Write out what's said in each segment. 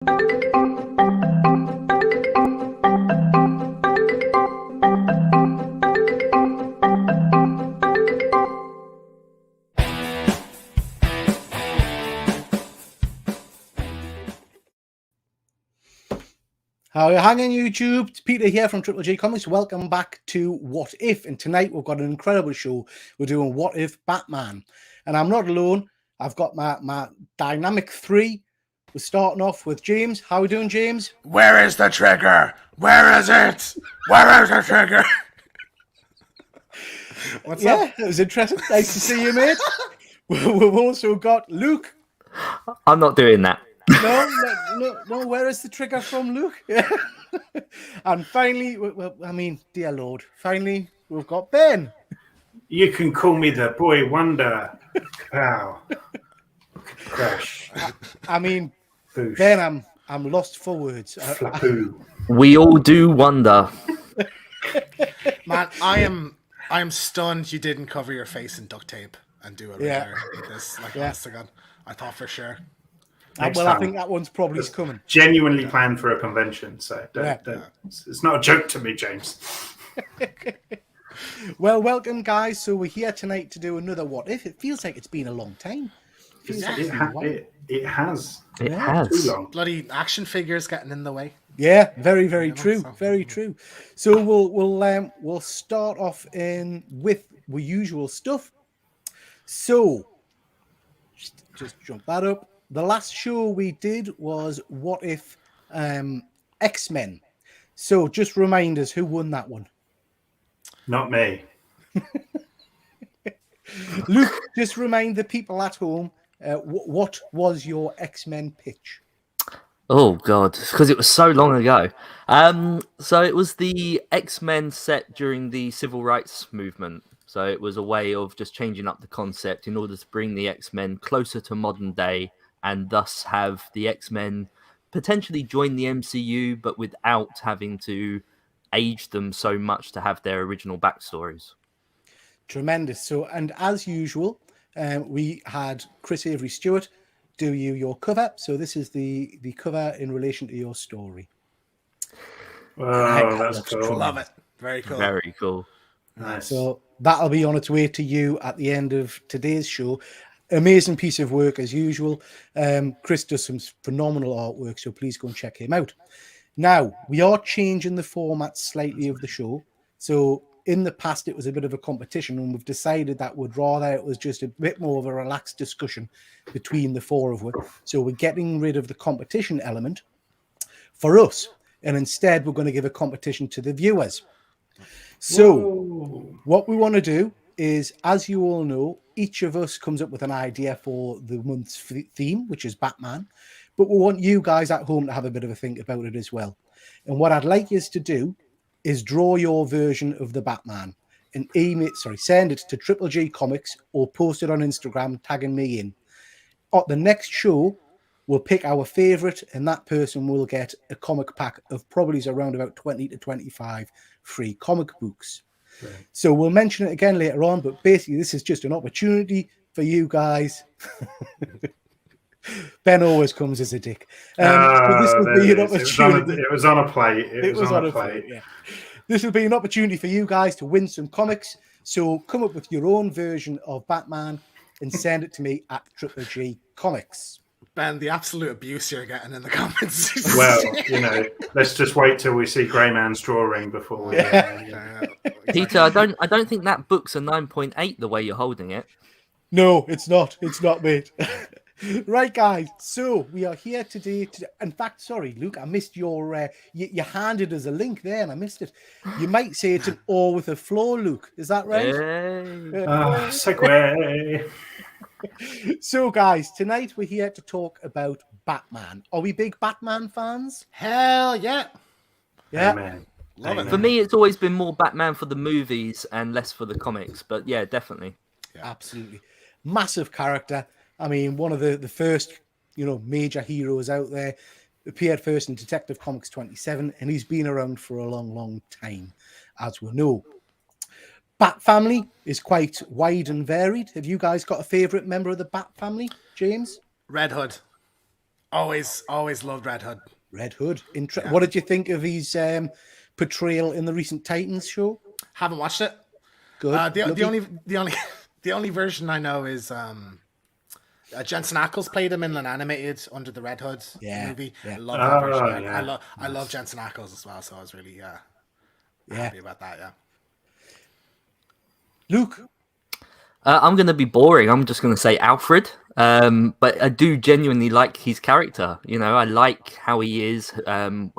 How are you hanging, YouTube? It's Peter here from Triple J Comics. Welcome back to What If. And tonight we've got an incredible show. We're doing What If Batman. And I'm not alone. I've got my dynamic three. We're starting off with James. How are we doing, James? Where is the trigger? Where is it? Where is the trigger? What's up? It was interesting. Nice to see you, mate. We've also got Luke. I'm not doing that. No. Where is the trigger from, Luke? And finally, well, I mean, dear Lord, finally, we've got Ben. You can call me the boy wonder. Pow. Crash. I mean, Boosh. Ben, I'm lost for words. Flapoo. We all do wonder. Man, I am stunned you didn't cover your face in duct tape and do it right like this. Like, honest to God, I thought for sure. I think that one's probably coming. Genuinely planned for a convention, so don't. It's not a joke to me, James. Well, welcome, guys. So we're here tonight to do another What If. It feels like it's been a long time. It has. It has. Too long. Bloody action figures getting in the way. Yeah, very, very true. Very true. So we'll start off with the usual stuff. So just jump that up. The last show we did was What If X-Men. So just remind us who won that one. Not me. Luke, just remind the people at home, what was your X-Men pitch? Oh, God, because it was so long ago. So it was the X-Men set during the Civil Rights Movement. So it was a way of just changing up the concept in order to bring the X-Men closer to modern day and thus have the X-Men potentially join the MCU, but without having to age them so much to have their original backstories. Tremendous. So, and as usual, we had Chris Avery Stewart do your cover. So this is the cover in relation to your story. Oh, that's cool. Love it. Very cool. Very cool. Nice. So that'll be on its way to you at the end of today's show. Amazing piece of work as usual. Chris does some phenomenal artwork, so please go and check him out. Now, we are changing the format slightly of the show. So in the past, it was a bit of a competition, and we've decided that it was just a bit more of a relaxed discussion between the four of us. So we're getting rid of the competition element for us, and instead we're going to give a competition to the viewers. So what we want to do is, as you all know, each of us comes up with an idea for the month's theme, which is Batman. But we want you guys at home to have a bit of a think about it as well. And what I'd like you to do is draw your version of the Batman and send it to Triple J Comics or post it on Instagram, tagging me in. At the next show, we'll pick our favorite, and that person will get a comic pack of probably around about 20 to 25 free comic books. Right. So we'll mention it again later on, but basically this is just an opportunity for you guys. Ben always comes as a dick. So this will be an opportunity. It was on a plate. It was on a plate. Yeah. This will be an opportunity for you guys to win some comics. So come up with your own version of Batman and send it to me at Triple J Comics. Ben, the absolute abuse you're getting in the comments. Well, let's just wait till we see Grey Man's drawing before we. Peter, I don't think that book's a 9.8 the way you're holding it. No, it's not. It's not, mate. Right, guys. So we are here today. In fact, sorry, Luke, I missed your. You handed us a link there, and I missed it. You might say it's an "or" with a floor, Luke. Is that right? Hey. Segue. So, guys, tonight we're here to talk about Batman. Are we big Batman fans? Hell yeah. Yeah. Amen. Love it. For me, it's always been more Batman for the movies and less for the comics. But yeah, definitely. Yeah. Absolutely. Massive character. I mean, one of the first, major heroes out there. Appeared first in Detective Comics 27, and he's been around for a long, long time, as we know. Bat family is quite wide and varied. Have you guys got a favourite member of the Bat family, James? Red Hood. Always loved Red Hood. Red Hood. What did you think of his portrayal in the recent Titans show? Haven't watched it. Good. The only version I know is Jensen Ackles played him in an animated Under the Red Hood movie. Yeah. I love that version. Yeah. I love Jensen Ackles as well, so I was really happy about that. Yeah. Luke. I'm going to be boring. I'm just going to say Alfred. But I do genuinely like his character. You know, I like how he is,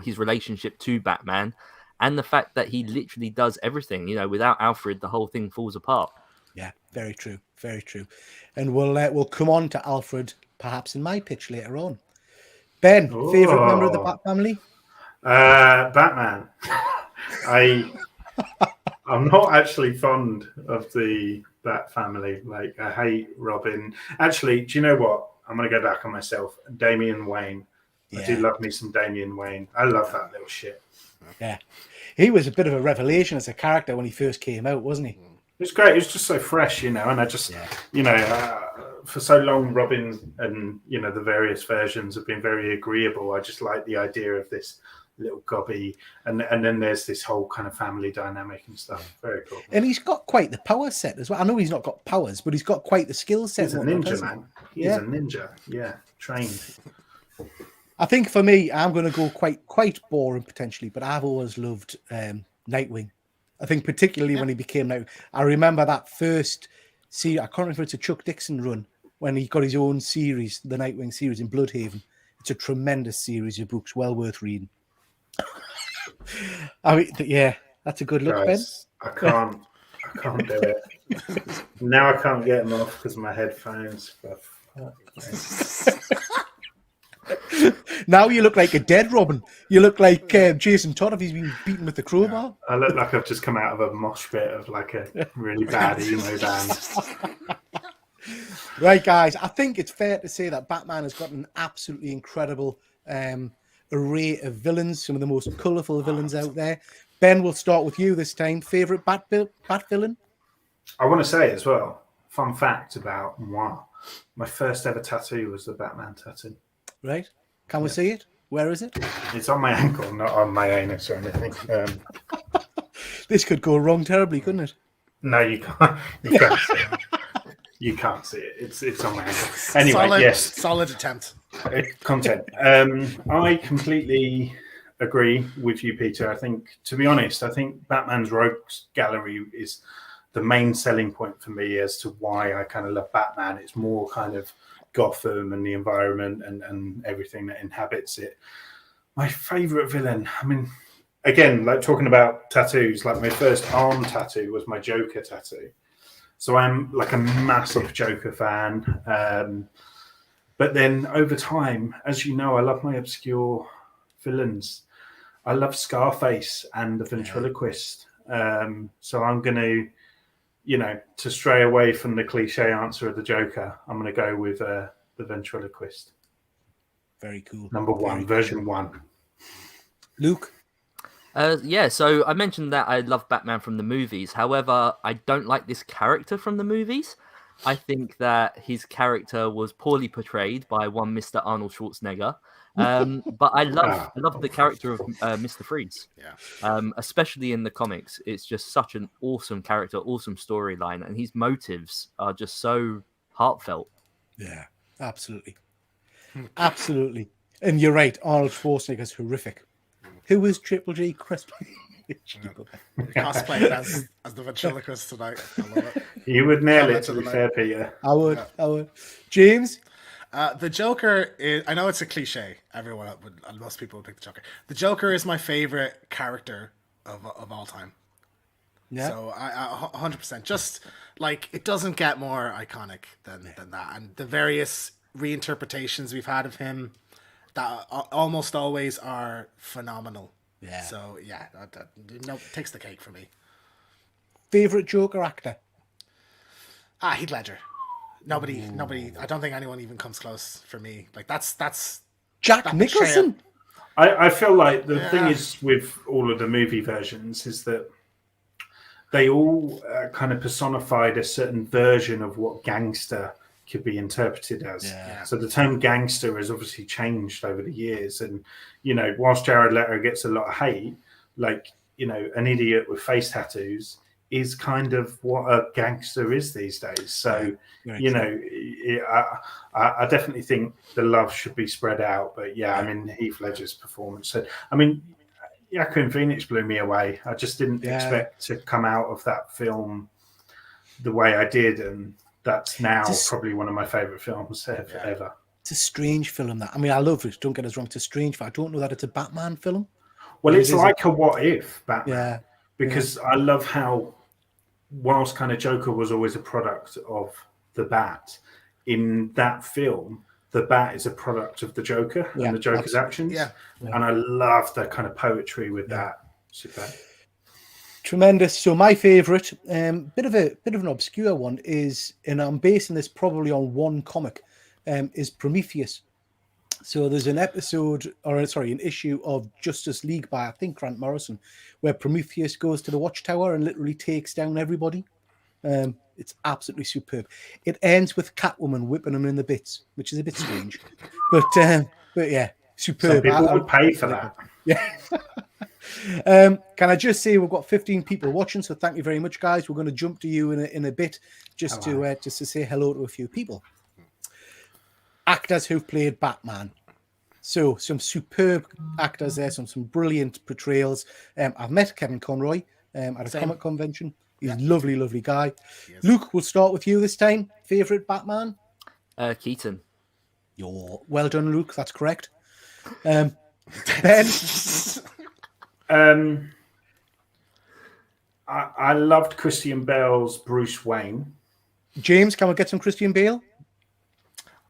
his relationship to Batman, and the fact that he literally does everything. You know, without Alfred, the whole thing falls apart. Yeah, very true. Very true. And we'll come on to Alfred perhaps in my pitch later on. Ben, favorite member of the Bat family? Batman. I'm not actually fond of the Bat family. Like, I hate Robin. Actually, do you know what? I'm going to go back on myself. Damian Wayne. I do love me some Damian Wayne. I love that little shit. Yeah. He was a bit of a revelation as a character when he first came out, wasn't he? It was great. It was just so fresh, you know. And I just, you know, for so long, Robin and, you know, the various versions have been very agreeable. I just like the idea of this little gobby, and then there's this whole kind of family dynamic and stuff. Very cool. And he's got quite the power set as well. I know he's not got powers, but he's got quite the skill set. He's a ninja, man. He's a ninja. Yeah, trained. I think for me, I'm going to go quite boring potentially, but I've always loved Nightwing. I think particularly when he became Nightwing. I remember that first series. I can't remember if it's a Chuck Dixon run when he got his own series, the Nightwing series in Bloodhaven. It's a tremendous series of books, well worth reading. I mean, yeah, that's a good look, Guys, Ben. I can't do it. Now I can't get them off because of my headphones. Now you look like a dead Robin. You look like Jason Todd if he's been beaten with the crowbar. I look like I've just come out of a mosh pit of like a really bad emo band. Right, guys, I think it's fair to say that Batman has got an absolutely incredible array of villains, some of the most colourful villains out there. Ben, we'll start with you this time. Favourite Bat villain? I want to say as well, fun fact about moi. My first ever tattoo was the Batman tattoo. Right. Can we see it? Where is it? It's on my ankle, not on my anus or anything. This could go wrong terribly, couldn't it? No, you can't. You can't see it. You can't see it. It's on my ankle. Anyway, solid attempt. Content. I completely agree with you, Peter. I think, to be honest, Batman's Rogues Gallery is the main selling point for me as to why I kind of love Batman. It's more kind of Gotham and the environment and everything that inhabits it. My favorite villain, I mean, again, like talking about tattoos, like my first arm tattoo was my Joker tattoo. So I'm like a massive Joker fan. But then over time, as you know, I love my obscure villains. I love Scarface and the ventriloquist. So I'm going to, you know, to stray away from the cliche answer of the Joker, I'm going to go with the ventriloquist. Very cool. Number one, version 1. Luke? So I mentioned that I love Batman from the movies. However, I don't like this character from the movies. I think that his character was poorly portrayed by one Mr. Arnold Schwarzenegger. But I love the character of Mr. Freeze. Yeah. Especially in the comics. It's just such an awesome character, awesome storyline, and his motives are just so heartfelt. Yeah, absolutely. Absolutely. And you're right, Arnold Schwarzenegger's horrific. Who was Triple G? Cosplay as the ventriloquist tonight. I love it. You would nail it, to be fair, Peter. I would. James? The Joker is, I know it's a cliche. Most people would pick the Joker. The Joker is my favorite character of all time. Yeah. So I 100%. Just like, it doesn't get more iconic than that. And the various reinterpretations we've had of him that almost always are phenomenal. Yeah. So yeah, that takes the cake for me. Favorite Joker actor? Heath Ledger. Nobody. I don't think anyone even comes close for me. Like that's Jack Nicholson. I feel like the thing is with all of the movie versions is that they all kind of personified a certain version of what gangster could be interpreted as. Yeah. So the term gangster has obviously changed over the years. And, you know, whilst Jared Leto gets a lot of hate, like, you know, an idiot with face tattoos is kind of what a gangster is these days. So, you know, I definitely think the love should be spread out. But yeah, I mean, Heath Ledger's performance. I mean, Joaquin Phoenix blew me away. I just didn't expect to come out of that film the way I did, and that's now probably one of my favorite films ever. It's a strange film. That, I mean, I love it. Don't get us wrong. It's a strange film. I don't know that it's a Batman film. Well, it's like a what if Batman, because I love how, whilst kind of Joker was always a product of the Bat, in that film, the Bat is a product of the Joker and the Joker's actions. Yeah. And I love the kind of poetry with that. Super. Tremendous. So my favourite, bit of an obscure one is, and I'm basing this probably on one comic, is Prometheus. So there's an issue of Justice League by, I think, Grant Morrison, where Prometheus goes to the Watchtower and literally takes down everybody. It's absolutely superb. It ends with Catwoman whipping him in the bits, which is a bit strange, but yeah, superb. Some people would pay for that. Yeah. Can I just say we've got 15 people watching, so thank you very much, guys. We're going to jump to you in a bit just to say hello to a few people. Actors who've played Batman. So some superb actors there, some brilliant portrayals. I've met Kevin Conroy at a comic convention. He's a lovely, lovely guy. Yes. Luke, we'll start with you this time. Favorite Batman? Keaton. Well done, Luke. That's correct. Ben? I loved Christian Bale's Bruce Wayne. James, can we get some Christian Bale?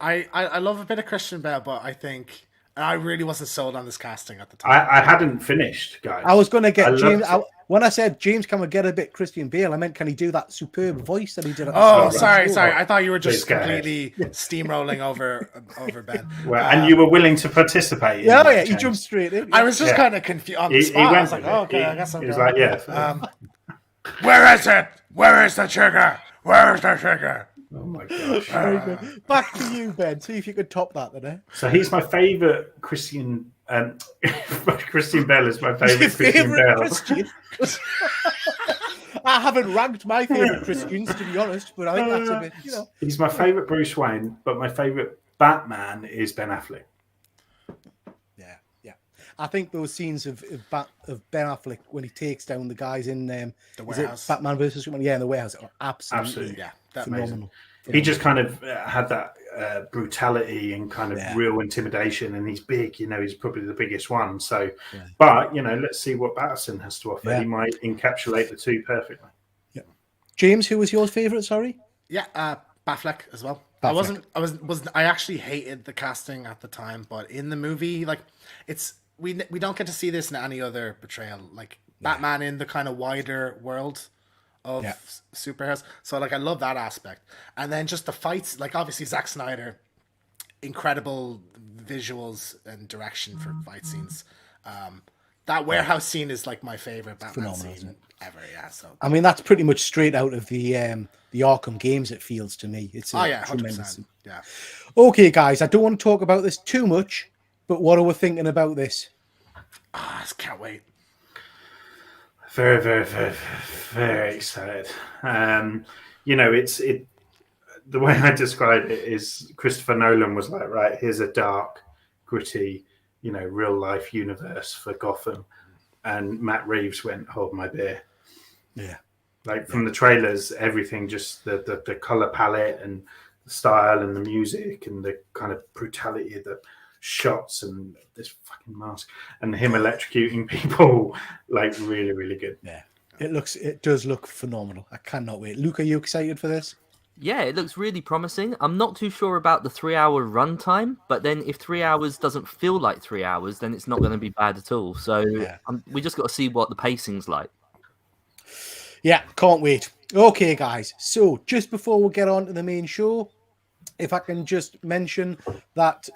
I love a bit of Christian Bale, but I think I really wasn't sold on this casting at the time. I hadn't finished, guys. I was going to get James. When I said James, can we get a bit Christian Bale? I meant, can he do that superb voice that he did? Sorry. I thought you were just completely steamrolling over Ben. Well, and you were willing to participate. Yeah, he jumped straight in. I was just kind of confused on the spot. I was like, okay, I guess I'm. He was like, yeah. Where is it? Where is the trigger? Where is the trigger? Oh my gosh. Back to you, Ben. See if you could top that then. So he's my favourite Christian. Christian Bale is my favourite Christian Bale. I haven't ranked my favourite Christians, to be honest, but I think that's a bit, He's my favourite Bruce Wayne, but my favourite Batman is Ben Affleck. Yeah. I think those scenes of Ben Affleck when he takes down the guys in the warehouse, Batman versus Superman, in the warehouse, are absolutely phenomenal. He just kind of had that brutality and kind of real intimidation, and he's big. He's probably the biggest one. So, but let's see what Patterson has to offer. He might encapsulate the two perfectly. Yeah. James, who was your favourite? Sorry. Yeah, Batfleck as well. Batfleck. I actually hated the casting at the time, but in the movie, like, we don't get to see this in any other portrayal. Like Batman in the kind of wider world of superheroes. So like I love that aspect. And then just the fights, like obviously Zack Snyder, incredible visuals and direction for fight scenes. That warehouse scene is like my favorite Batman scene ever. Yeah. So I mean that's pretty much straight out of the Arkham games, it feels to me. It's tremendous. 100%. Yeah. Okay, guys, I don't want to talk about this too much, but what are we thinking about this? I just can't wait. Very, very, very, very excited. The way I describe it is Christopher Nolan was like, right, here's a dark, gritty, real life universe for Gotham. And Matt Reeves went, hold my beer. Yeah. Like from the trailers, everything, just the color palette and the style and the music and the kind of brutality of the shots and this fucking mask and him electrocuting people, like really, really good. Yeah, it does look phenomenal. I cannot wait. Luke, are you excited for this? Yeah, it looks really promising. I'm not too sure about the 3-hour runtime, but then if 3 hours doesn't feel like 3 hours, then it's not going to be bad at all. So we just got to see what the pacing's like. Yeah, can't wait. Okay, guys. So just before we get on to the main show, if I can just mention that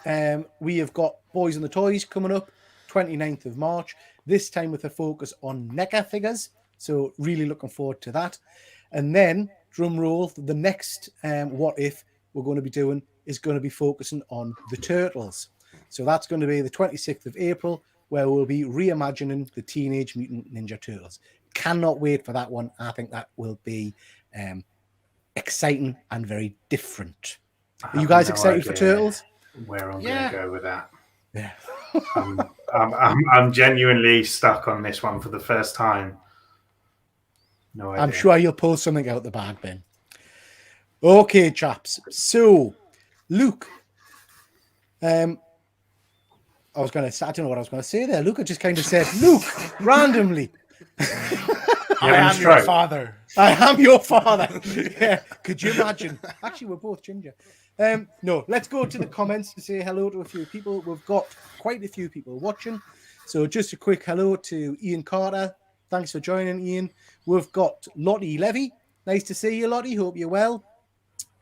we have got Boys and the Toys coming up 29th of March, this time with a focus on NECA figures. So really looking forward to that. And then, drum roll, the next What If we're going to be doing is going to be focusing on the Turtles. So that's going to be the 26th of April, where we'll be reimagining the Teenage Mutant Ninja Turtles. Cannot wait for that one. I think that will be exciting and very different. Are you guys excited for Turtles? Where I'm going to go with that. Yeah. I'm genuinely stuck on this one for the first time. No idea. I'm sure you'll pull something out the bag, Ben. Okay, chaps. So, Luke, I don't know what I was going to say there. Luke, I just kind of said, Luke, randomly. I am your father. I am your father. Yeah. Could you imagine? Actually, we're both ginger. No, let's go to the comments to say hello to a few people. We've got quite a few people watching. So just a quick hello to Ian Carter. Thanks for joining, Ian. We've got Lottie Levy. Nice to see you, Lottie. Hope you're well.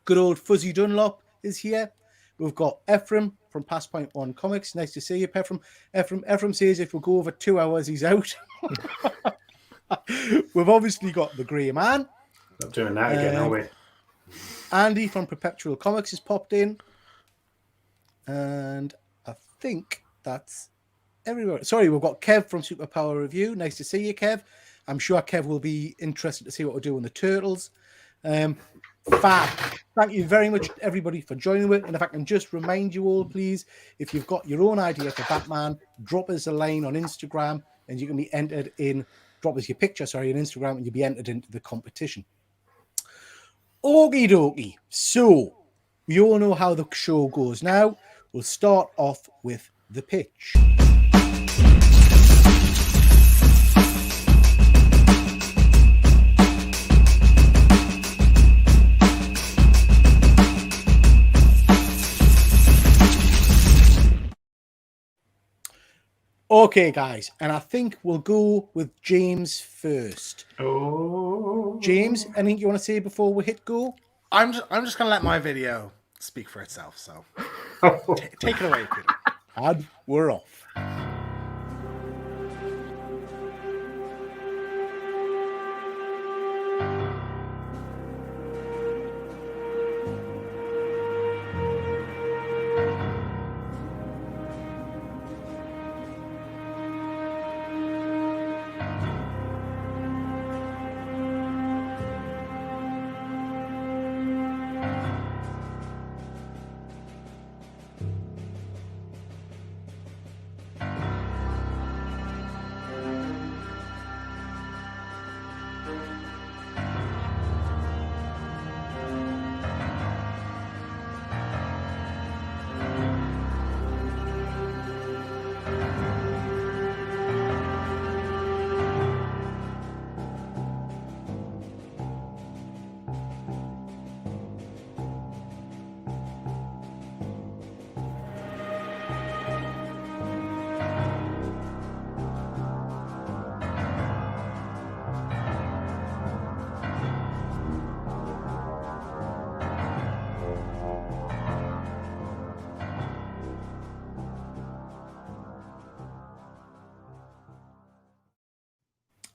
Good old Fuzzy Dunlop is here. We've got Ephraim from Past Point One Comics. Nice to see you, Ephraim. Ephraim says if we go over 2 hours, he's out. We've obviously got the Grey Man. Not doing that again, are we? Andy from Perpetual Comics has popped in. And I think that's everywhere. Sorry, we've got Kev from Superpower Review. Nice to see you, Kev. I'm sure Kev will be interested to see what we're doing with the Turtles. Fab. Thank you very much, everybody, for joining me. And if I can just remind you all, please, if you've got your own idea for Batman, drop us a line on Instagram and you can be entered in, drop us your picture, on Instagram, and you'll be entered into the competition. Okie dokie. So, we all know how the show goes now. We'll start off with the pitch. Okay, guys, and I think we'll go with James first. Oh, James, anything you want to say before we hit go? I'm just gonna let my video speak for itself. So take it away, Peter. And we're off.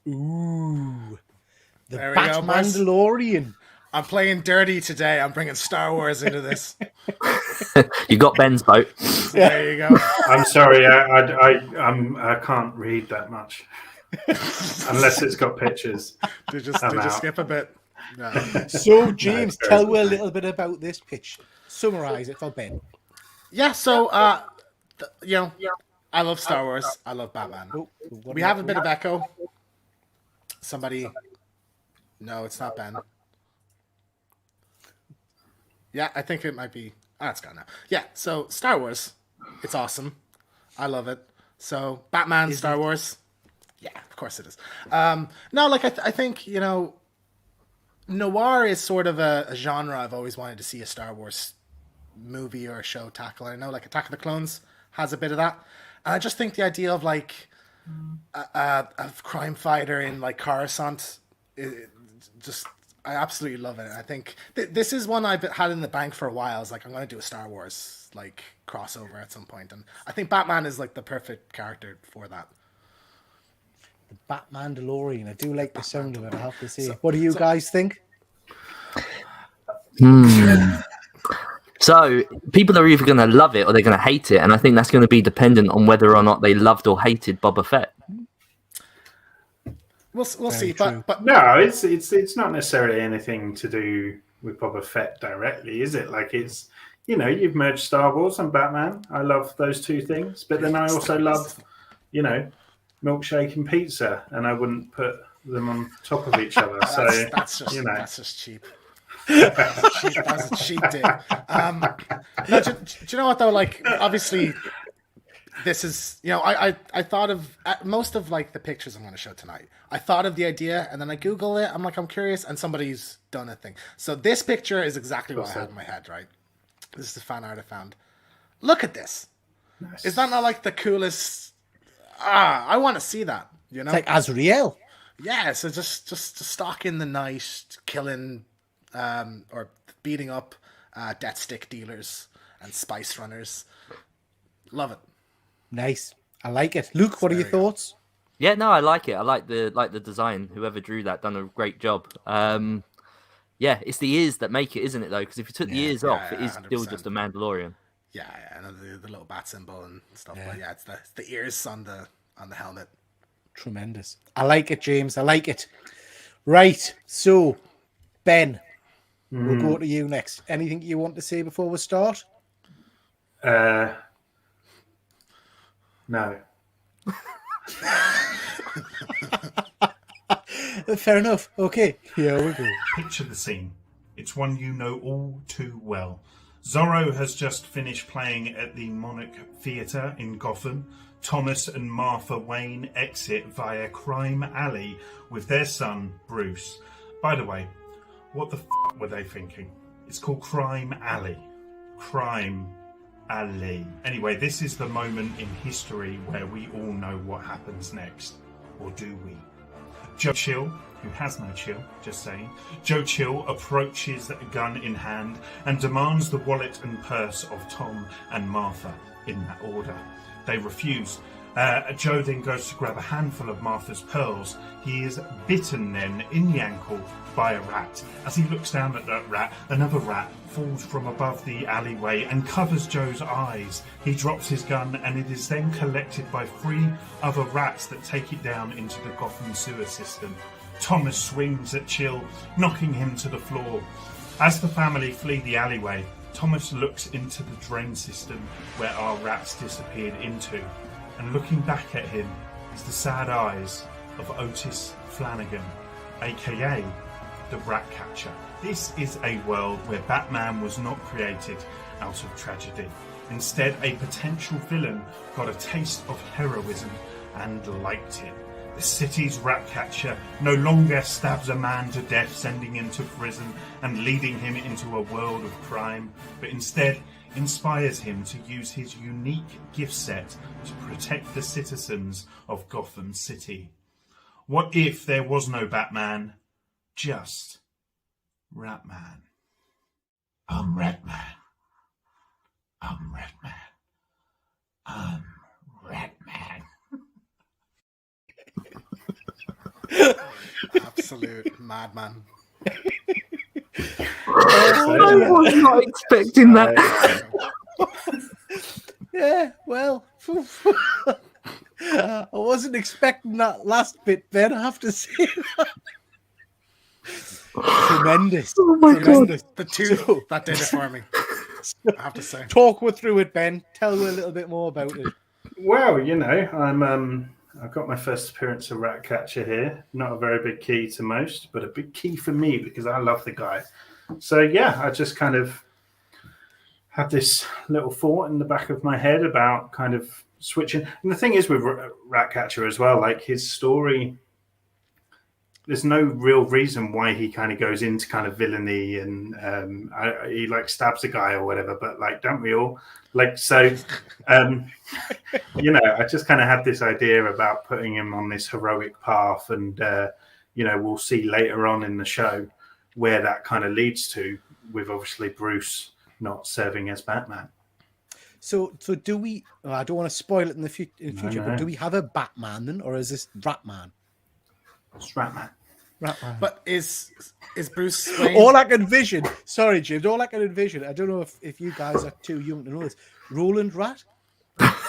Ooh, the There we go, boys. Mandalorian. I'm playing dirty today. I'm bringing Star Wars into this. You got Ben's vote. There you go. I'm sorry, I can't read that much unless it's got pictures. Did you skip a bit? No. So, James, tell me a little bit about this pitch. Summarize it for Ben. Yeah. So, I love Star Wars. I love Batman. Oh, We have a bit of echo. Somebody. No, it's not Ben. Yeah, I think it might be. It's gone now. Yeah, so Star Wars. It's awesome. I love it. So, Batman, Star Wars. Yeah, of course it is. No, like, I think, noir is sort of a genre I've always wanted to see a Star Wars movie or a show tackle. I know, like, Attack of the Clones has a bit of that. And I just think the idea of, like, a crime fighter in, like, Coruscant, I absolutely love it. I think this is one I've had in the bank for a while. I was like, I'm going to do a Star Wars, like, crossover at some point. And I think Batman is, like, the perfect character for that. The Batmandalorian. I do like the sound of it, I have to say. What do you guys think? So people are either going to love it or they're going to hate it, and I think that's going to be dependent on whether or not they loved or hated Boba Fett. We'll see, true. but No, it's not necessarily anything to do with Boba Fett directly, is it? Like it's you've merged Star Wars and Batman. I love those two things, but then I also love milkshake and pizza, and I wouldn't put them on top of each other. So that's just cheap. That's a cheap dig. No, do you know what though? Like, obviously, this is I thought of most of like the pictures I'm going to show tonight. I thought of the idea, and then I Google it. I'm curious, and somebody's done a thing. So this picture is exactly what I had in my head. Right, this is the fan art I found. Look at this. Nice. Is that not like the coolest? I want to see that. It's like Azrael. Yeah. So just stalk in the night, killing. Or beating up death stick dealers and spice runners. Love it. Nice. I like it. Luke, what are your thoughts? Yeah, no, I like it. I like the design. Whoever drew that done a great job. Yeah, it's the ears that make it, isn't it? Though, because if you took the ears off, it is 100%. Still just a Mandalorian. Yeah, and the little bat symbol and stuff. Yeah. But yeah, it's the ears on the helmet. Tremendous. I like it, James. I like it. Right. So, Ben. We'll go to you next. Anything you want to say before we start? No. Fair enough. Okay, here we go. Picture the scene. It's one you know all too well. Zorro has just finished playing at the Monarch Theatre in Gotham. Thomas and Martha Wayne exit via Crime Alley with their son, Bruce. By the way, what the f*** were they thinking? It's called Crime Alley. Crime Alley. Anyway, this is the moment in history where we all know what happens next. Or do we? Joe Chill, who has no chill, just saying. Joe Chill approaches gun in hand and demands the wallet and purse of Tom and Martha in that order. They refuse. Joe then goes to grab a handful of Martha's pearls. He is bitten then in the ankle by a rat. As he looks down at that rat, another rat falls from above the alleyway and covers Joe's eyes. He drops his gun and it is then collected by 3 other rats that take it down into the Gotham sewer system. Thomas swings at Chill, knocking him to the floor. As the family flee the alleyway, Thomas looks into the drain system where our rats disappeared into. And looking back at him is the sad eyes of Otis Flanagan, aka the Rat Catcher. This is a world where Batman was not created out of tragedy. Instead, a potential villain got a taste of heroism and liked it. The city's Rat Catcher no longer stabs a man to death, sending him to prison and leading him into a world of crime, but instead inspires him to use his unique gift set to protect the citizens of Gotham City. What if there was no Batman, just Ratman? I'm Ratman. I'm Ratman. I'm Ratman. Absolute madman. I was not expecting that. Yeah, well, I wasn't expecting that last bit, Ben. I have to say that. Tremendous. Oh my Tremendous. The two that did it for me. I have to say. Talk us through it, Ben. Tell me a little bit more about it. Well, I've got my first appearance of Ratcatcher here. Not a very big key to most, but a big key for me because I love the guy. So yeah, I just kind of had this little thought in the back of my head about kind of switching. And the thing is with Ratcatcher as well, like his story, there's no real reason why he kind of goes into kind of villainy and he like stabs a guy or whatever, but like, don't we all? Like, so, I just kind of had this idea about putting him on this heroic path and, we'll see later on in the show where that kind of leads to, with obviously Bruce not serving as Batman. So do we? I don't want to spoil it in the future, No. but do we have a Batman then, or is this Ratman? It's Ratman. Ratman. But is Bruce Wayne? All I can envision, sorry, James, all I can envision, I don't know if you guys are too young to know this, Roland Rat?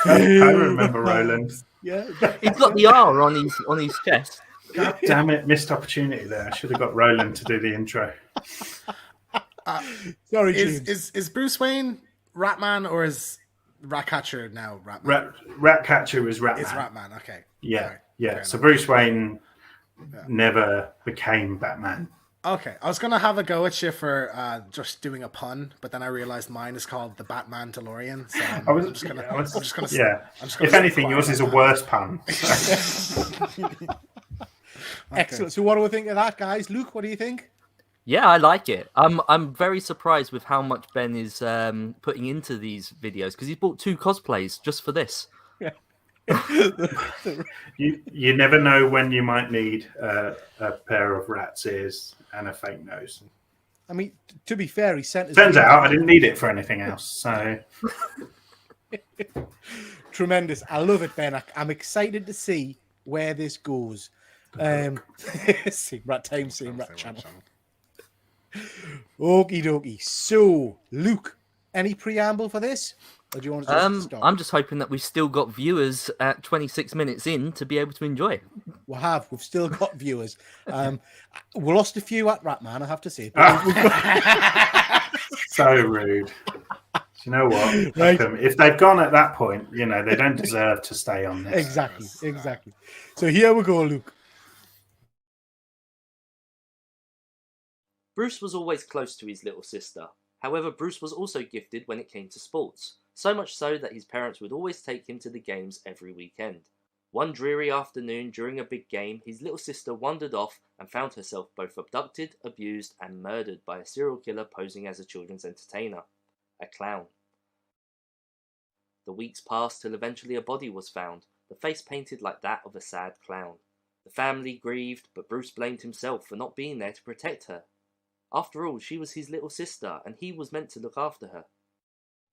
I remember Roland. Yeah. He's got the R on his chest. God damn it, missed opportunity there. I should have got Roland to do the intro. Sorry, James. Is Bruce Wayne Ratman, or is Ratcatcher now Ratman? Ratcatcher is Ratman. It's Ratman. Okay. Yeah, Right. yeah. Fair So enough. Bruce Wayne never became Batman. Okay, I was gonna have a go at you for just doing a pun, but then I realized mine is called the Batman DeLorean. So I'm just gonna. Yeah. I'm just gonna If anything, quiet yours is a on that. worse pun. Excellent. So what do we think of that, guys? Luke, what do you think? Yeah, I like it. I'm very surprised with how much Ben is putting into these videos because he's bought 2 cosplays just for this. You never know when you might need a pair of rat's ears and a fake nose. I mean, to be fair, he sent us. Turns out I didn't need it for anything else. So Tremendous. I love it, Ben. I'm excited to see where this goes. Same rat time, same rat channel. Okie dokie. So, Luke, any preamble for this? Or do you want to just start? I'm just hoping that we've still got viewers at 26 minutes in to be able to enjoy it. We've still got viewers. We lost a few at Ratman, I have to say. But we've got... So rude. Do you know what? Right. If they've gone at that point, they don't deserve to stay on this. Exactly. So here we go, Luke. Bruce was always close to his little sister. However, Bruce was also gifted when it came to sports, so much so that his parents would always take him to the games every weekend. One dreary afternoon during a big game, his little sister wandered off and found herself both abducted, abused, and murdered by a serial killer posing as a children's entertainer, a clown. The weeks passed till eventually a body was found, the face painted like that of a sad clown. The family grieved, but Bruce blamed himself for not being there to protect her. After all, she was his little sister, and he was meant to look after her.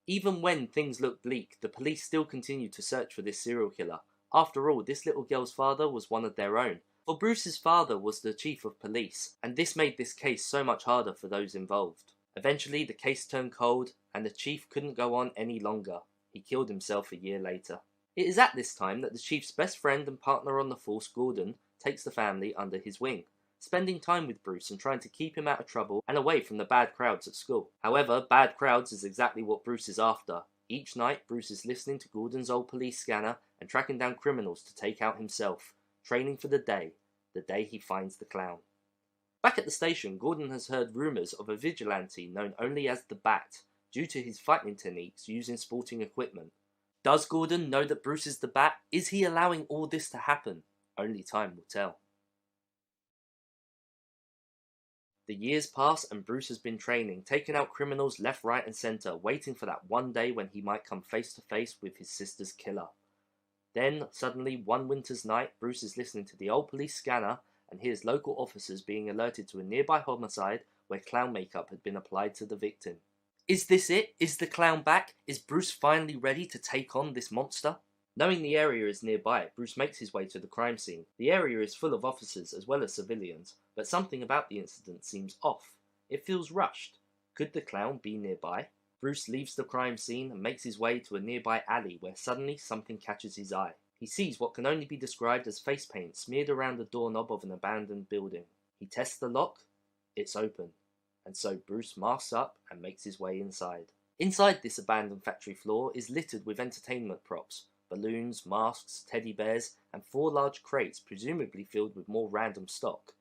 Even when things looked bleak, the police still continued to search for this serial killer. After all, this little girl's father was one of their own. For Bruce's father was the chief of police, and this made this case so much harder for those involved. Eventually, the case turned cold, and the chief couldn't go on any longer. He killed himself a year later. It is at this time that the chief's best friend and partner on the force, Gordon, takes the family under his wing, spending time with Bruce and trying to keep him out of trouble and away from the bad crowds at school. However, bad crowds is exactly what Bruce is after. Each night, Bruce is listening to Gordon's old police scanner and tracking down criminals to take out himself, training for the day he finds the clown. Back at the station, Gordon has heard rumours of a vigilante known only as the Bat, due to his fighting techniques using sporting equipment. Does Gordon know that Bruce is the Bat? Is he allowing all this to happen? Only time will tell. The years pass and Bruce has been training, taking out criminals left, right and centre, waiting for that one day when he might come face to face with his sister's killer. Then, suddenly, one winter's night, Bruce is listening to the old police scanner and hears local officers being alerted to a nearby homicide where clown makeup had been applied to the victim. Is this it? Is the clown back? Is Bruce finally ready to take on this monster? Knowing the area is nearby, Bruce makes his way to the crime scene. The area is full of officers as well as civilians, but something about the incident seems off. It feels rushed. Could the clown be nearby? Bruce leaves the crime scene and makes his way to a nearby alley where suddenly something catches his eye. He sees what can only be described as face paint smeared around the doorknob of an abandoned building. He tests the lock. It's open. And so Bruce masks up and makes his way inside. Inside this abandoned factory floor is littered with entertainment props. Balloons, masks, teddy bears, and 4 large crates presumably filled with more random stock.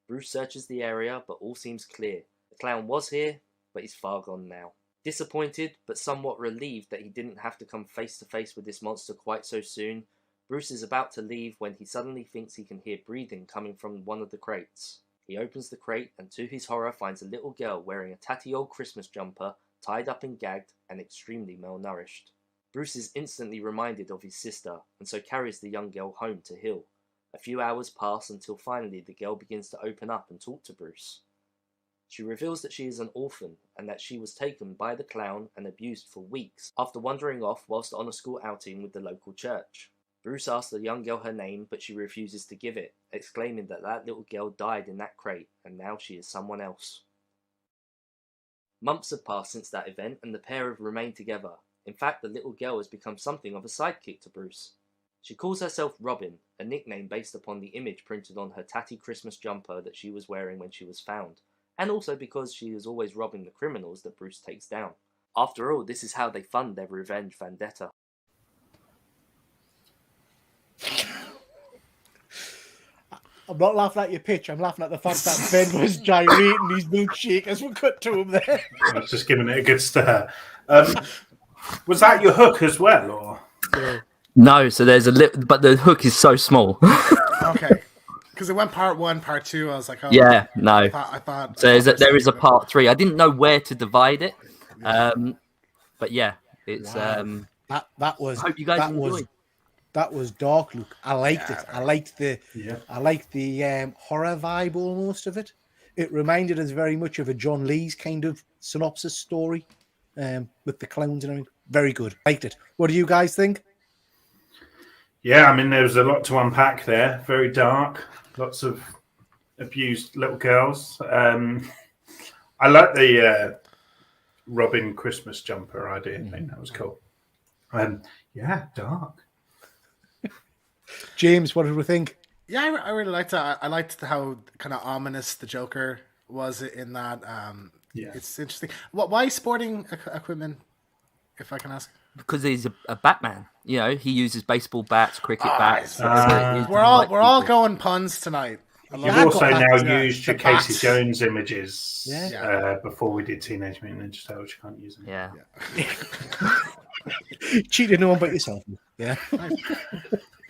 Bruce searches the area, but all seems clear. The clown was here, but he's far gone now. Disappointed, but somewhat relieved that he didn't have to come face to face with this monster quite so soon, Bruce is about to leave when he suddenly thinks he can hear breathing coming from one of the crates. He opens the crate and to his horror finds a little girl wearing a tatty old Christmas jumper, tied up and gagged, and extremely malnourished. Bruce is instantly reminded of his sister, and so carries the young girl home to Hill. A few hours pass until finally the girl begins to open up and talk to Bruce. She reveals that she is an orphan, and that she was taken by the clown and abused for weeks after wandering off whilst on a school outing with the local church. Bruce asks the young girl her name, but she refuses to give it, exclaiming that that little girl died in that crate, and now she is someone else. Months have passed since that event, and the pair have remained together. In fact, the little girl has become something of a sidekick to Bruce. She calls herself Robin, a nickname based upon the image printed on her tatty Christmas jumper that she was wearing when she was found, and also because she is always robbing the criminals that Bruce takes down. After all, this is how they fund their revenge vendetta. I'm not laughing at your pitch. I'm laughing at the fact that Ben was gyrating his milkshake as we cut to him there. I was just giving it a good stir. Was that your hook as well, or? No, so there's a little, but the hook is so small. Okay. Because it went part 1, part 2. I was like, oh, Yeah, no. I thought. So there is a part 3. I didn't know where to divide it, but yeah, it's. Wow. That was. I hope you guys enjoyed. That was dark, Luke. I liked it. I liked the horror vibe almost of it. It reminded us very much of a John Lee's kind of synopsis story, with the clowns and everything. Very good. Liked it. What do you guys think? Yeah, I mean, there was a lot to unpack there. Very dark. Lots of abused little girls. I like the Robin Christmas jumper idea. I think that was cool. Yeah, dark. James, what did we think? Yeah, I really liked it. I liked how kind of ominous the Joker was in that. Yeah. It's interesting. Why sporting equipment, if I can ask? Because he's a Batman. You know, he uses baseball bats, cricket bats. We're all going puns tonight. You've also now used your the Casey bats. Jones images Yeah. Before we did Teenage Mutant Ninja Turtles. You can't use them. Yeah. Cheating no one but yourself. Yeah.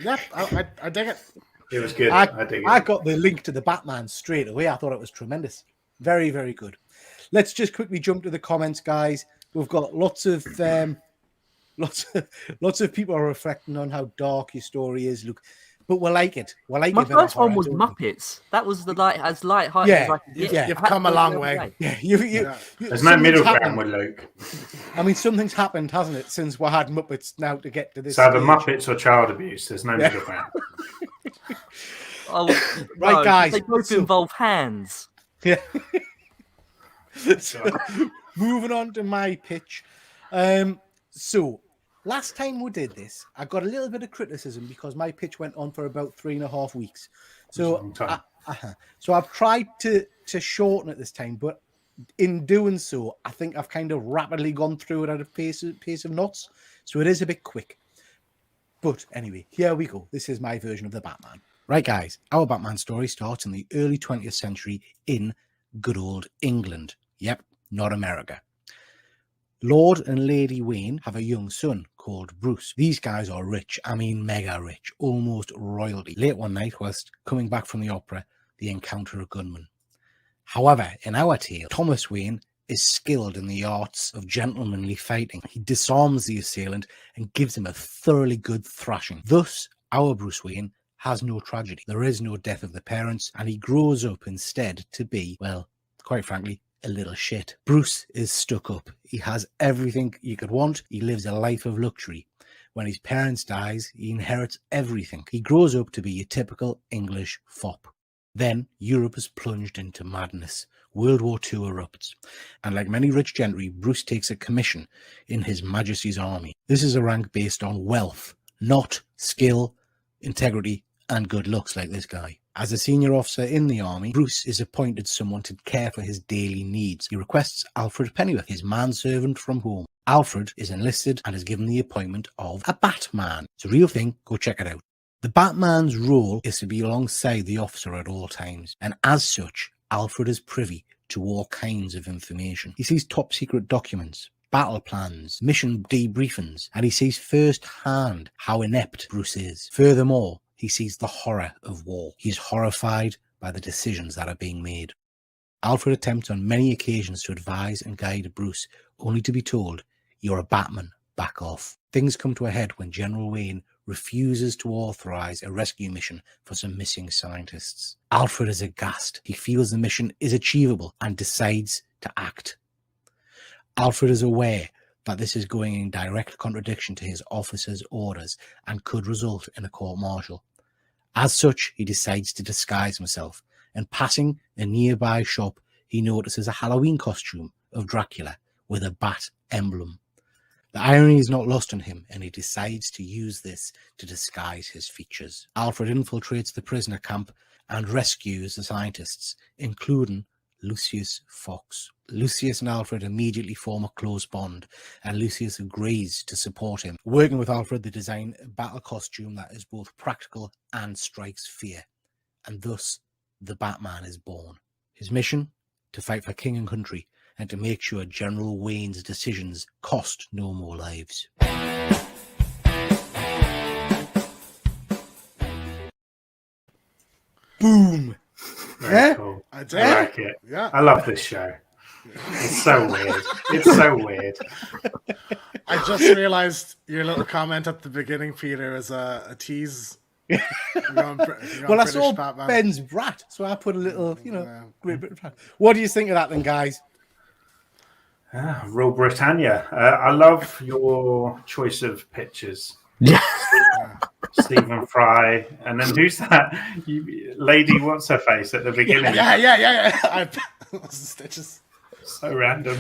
Yeah, I dig it. It was good. I dig it. I got the link to the Batman straight away. I thought it was tremendous. Very, very good. Let's just quickly jump to the comments, guys. We've got lots of people are reflecting on how dark your story is, Luke. But we like it. We like My it. first one was Muppets. That was the as light-hearted as I could get. Yeah. You've come a long way. Yeah, There's no middle ground with Luke. I mean, something's happened, hasn't it, since we had Muppets now to get to this. So the stage. Muppets or child abuse. There's no middle ground. Oh, Right, no, guys, They both so- involve hands. Yeah. So, moving on to my pitch. So last time we did this, I got a little bit of criticism because my pitch went on for about 3.5 weeks. So, That's a long time. So I've tried to shorten it this time, but in doing so, I think I've kind of rapidly gone through it at a pace of knots. So it is a bit quick. But anyway, here we go. This is my version of the Batman. Right, guys, our Batman story starts in the early 20th century in good old England. Yep, not America. Lord and Lady Wayne have a young son called Bruce. These guys are rich, I mean mega rich, almost royalty. Late one night, whilst coming back from the opera, they encounter a gunman. However, in our tale, Thomas Wayne is skilled in the arts of gentlemanly fighting. He disarms the assailant and gives him a thoroughly good thrashing. Thus, our Bruce Wayne has no tragedy. There is no death of the parents, and he grows up instead to be, well, quite frankly, a little shit. Bruce is stuck up. He has everything you could want. He lives a life of luxury. When his parents dies, he inherits everything. He grows up to be a typical English fop. Then Europe is plunged into madness. World War II erupts. And like many rich gentry, Bruce takes a commission in His Majesty's army. This is a rank based on wealth, not skill, integrity, and good looks like this guy. As a senior officer in the army, Bruce is appointed someone to care for his daily needs. He requests Alfred Pennyworth, his manservant from home. Alfred is enlisted and is given the appointment of a Batman. It's a real thing. Go check it out. The Batman's role is to be alongside the officer at all times, and as such, Alfred is privy to all kinds of information. He sees top secret documents, battle plans, mission debriefings, and he sees firsthand how inept Bruce is. Furthermore, he sees the horror of war. He is horrified by the decisions that are being made. Alfred attempts on many occasions to advise and guide Bruce, only to be told, "You're a Batman, back off." Things come to a head when General Wayne refuses to authorize a rescue mission for some missing scientists. Alfred is aghast. He feels the mission is achievable and decides to act. Alfred is aware that this is going in direct contradiction to his officer's orders and could result in a court-martial. As such, he decides to disguise himself, and passing a nearby shop, he notices a Halloween costume of Dracula with a bat emblem. The irony is not lost on him, and he decides to use this to disguise his features. Alfred infiltrates the prisoner camp and rescues the scientists, including Lucius Fox. Lucius and Alfred immediately form a close bond, and Lucius agrees to support him. Working with Alfred, they design a battle costume that is both practical and strikes fear, and thus the Batman is born. His mission? To fight for king and country, and to make sure General Wayne's decisions cost no more lives. Boom! Very cool. I do. I like it. Yeah. I love this show. It's so weird. It's so weird. I just realized your little comment at the beginning, Peter, is a tease. You're on Well, I saw British Batman. Ben's rat, so I put a little, Great Britain rat. What do you think of that then, guys? Rule Britannia. I love your choice of pictures. Yeah. Stephen Fry, and then who's that lady? What's her face at the beginning? Yeah. Stitches. So random,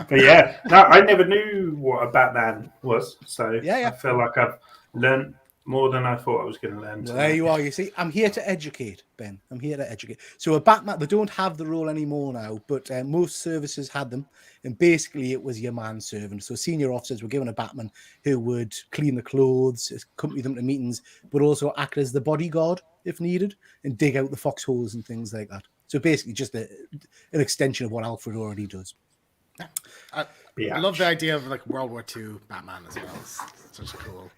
but yeah, no, I never knew what a Batman was. So Yeah. I feel like I've learned more than I thought I was going to learn. Well, there you are. You see, I'm here to educate, Ben. I'm here to educate. So a Batman, they don't have the role anymore now, but most services had them. And basically it was your manservant. So senior officers were given a Batman who would clean the clothes, accompany them to meetings, but also act as the bodyguard if needed and dig out the foxholes and things like that. So basically just an extension of what Alfred already does. I love the idea of like World War II Batman as well. It's such a cool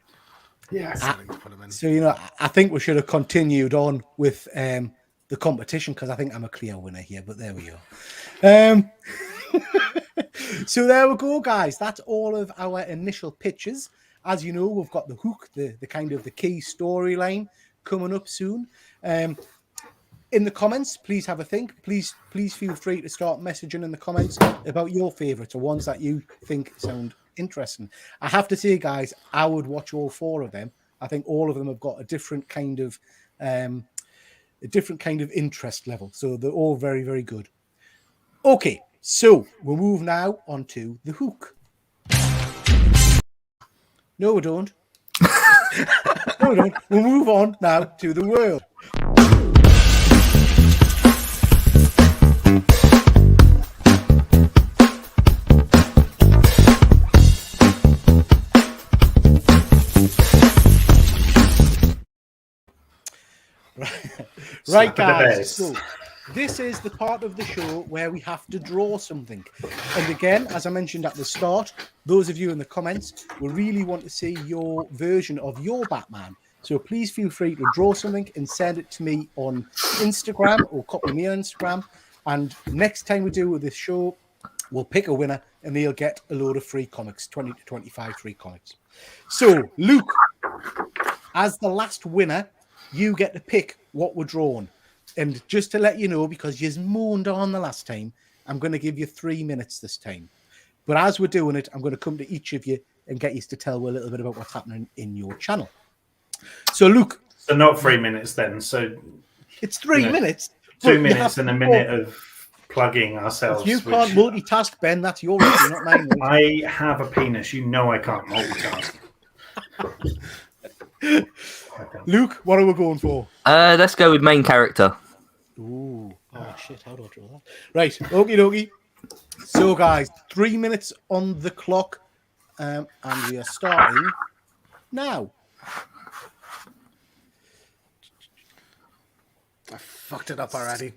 setting to put him in. So, I think we should have continued on with the competition because I think I'm a clear winner here, but there we go. So there we go, guys. That's all of our initial pitches. As you know, we've got the hook, the kind of the key storyline coming up soon. In the comments, please have a think. Please feel free to start messaging in the comments about your favourites or ones that you think sound interesting. I have to say, guys, I would watch all four of them. I think all of them have got a different kind of interest level. So they're all very, very good. Okay, so we'll move now on to the hook. No, we don't. No, we don't. We'll move on now to the world. Right, guys. So this is the part of the show where we have to draw something. And again, as I mentioned at the start, those of you in the comments will really want to see your version of your Batman. So please feel free to draw something and send it to me on Instagram or copy me on Instagram. And next time we do this show, we'll pick a winner and they'll get a load of free comics, 20 to 25 free comics. So, Luke, as the last winner, you get to pick what we're drawing. And just to let you know, because you moaned on the last time, I'm going to give you 3 minutes this time. But as we're doing it, I'm going to come to each of you and get you to tell a little bit about what's happening in your channel. So, Luke. So not 3 minutes then. So it's 3 minutes. 2 minutes and a minute of plugging ourselves. If you can't multitask, Ben, that's your issue, not mine. I have a penis. You know I can't multitask. Luke, what are we going for? Let's go with main character. Ooh. Oh, shit. How do I draw that? Right. Okie dokie. So, guys, 3 minutes on the clock. And we are starting now. I fucked it up already.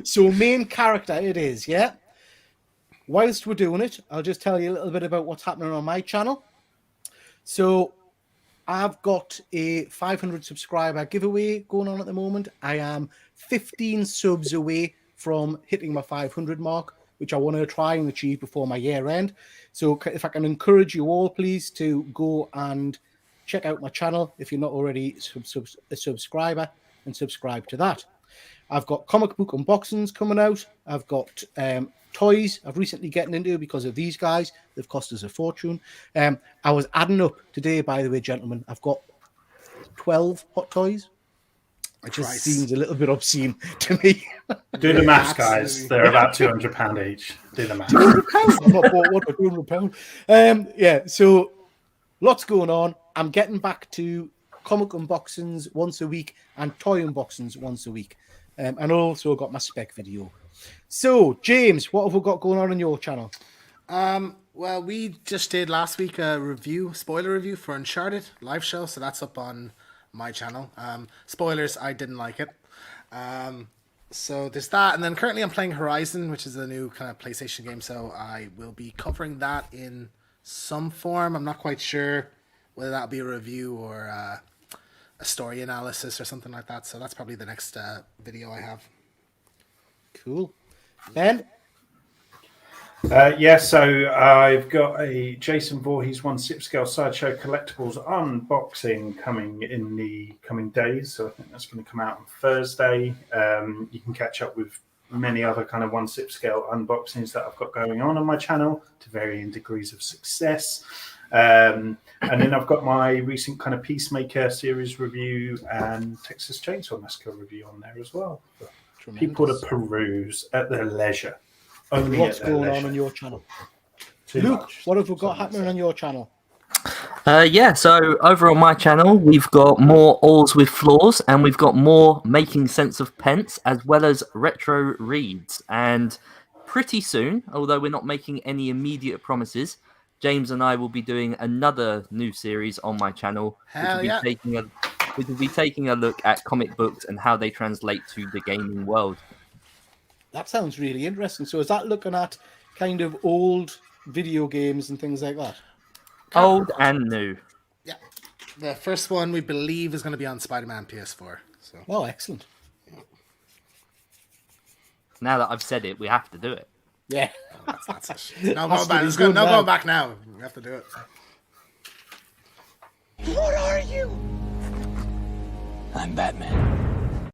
So, main character it is, yeah? Whilst we're doing it, I'll just tell you a little bit about what's happening on my channel. So, I've got a 500 subscriber giveaway going on at the moment. I am 15 subs away from hitting my 500 mark, which I want to try and achieve before my year end. So if I can encourage you all, please, to go and check out my channel if you're not already a subscriber, and subscribe to that. I've got comic book unboxings coming out. I've got Toys I've recently getting into because of these guys. They've cost us a fortune. I was adding up today, by the way, gentlemen. I've got 12 hot toys. It just Christ. seems a little bit obscene to me. Do the maths, guys. Absolutely. They're about £200 each. Do the maths. £200. I'm not bought one for £200. Yeah, so lots going on. I'm getting back to comic unboxings once a week and toy unboxings once a week. And also got my spec video. So, James, what have we got going on your channel? Well, we just did last week a spoiler review for Uncharted live show, so that's up on my channel. Spoilers, I didn't like it. So there's that, and then currently I'm playing Horizon, which is a new kind of PlayStation game, so I will be covering that in some form. I'm not quite sure whether that'll be a review or a story analysis or something like that, so that's probably the next video I have. Cool. Ben? Yeah, so I've got a Jason Voorhees 1 6 scale sideshow collectibles unboxing coming in the coming days. So I think that's going to come out on Thursday. You can catch up with many other kind of 1 6 scale unboxings that I've got going on my channel to varying degrees of success. And then I've got my recent kind of Peacemaker series review and Texas Chainsaw Massacre review on there as well. For people to peruse at their leisure. Only What's at their going leisure. on your channel? Too Luke, much. what have we got happening on your channel? Yeah, so over on my channel, we've got more Alls with Flaws, and we've got more Making Sense of Pence, as well as retro reads. And pretty soon, although we're not making any immediate promises, James and I will be doing another new series on my channel, Hell yeah. which will be taking a look at comic books and how they translate to the gaming world. That sounds really interesting. So is that looking at kind of old video games and things like that? Old and new. Yeah. The first one we believe is going to be on Spider-Man PS4. So Oh, excellent. Now that I've said it, we have to do it. Yeah. that's it. No That's going back. pretty Let's go. good, No man. going back now. We have to do it. What are you? I'm Batman.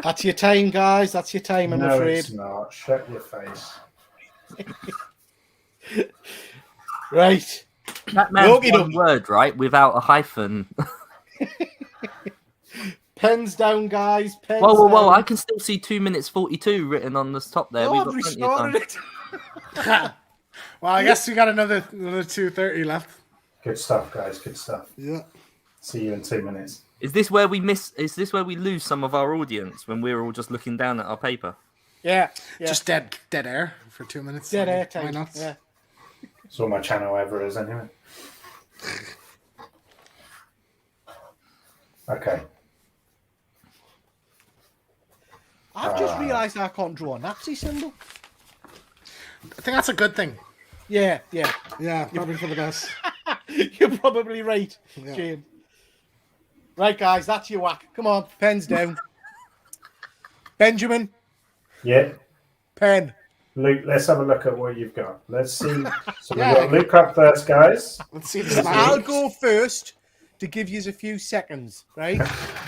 That's your time, guys. That's your time, I'm No, afraid. it's not. Shut your face. Right. Batman's Okey one doke. word, right? Without a hyphen. Pens down, guys. Pens Whoa, down. I can still see 2 minutes 42 written on the top there. Oh, We've I've got plenty of time. restarted it. Well, I guess we got another 2:30 left. Good stuff, guys. Good stuff. Yeah. See you in 2 minutes. Is this where we lose some of our audience when we're all just looking down at our paper? Yeah. Just dead air for 2 minutes. Dead I mean, air time. Why not? Yeah. It's all my channel ever is, anyway. Okay. I've just realised I can't draw a Nazi symbol. I think that's a good thing. Yeah. Yeah, probably for the best. You're probably right, James. Right, guys, that's your whack. Come on, pens down. Benjamin, Yeah. pen. Luke, let's have a look at what you've got. Let's see. So Yeah. we've got Luke up first, guys. Let's see this. I'll go first to give you a few seconds, right?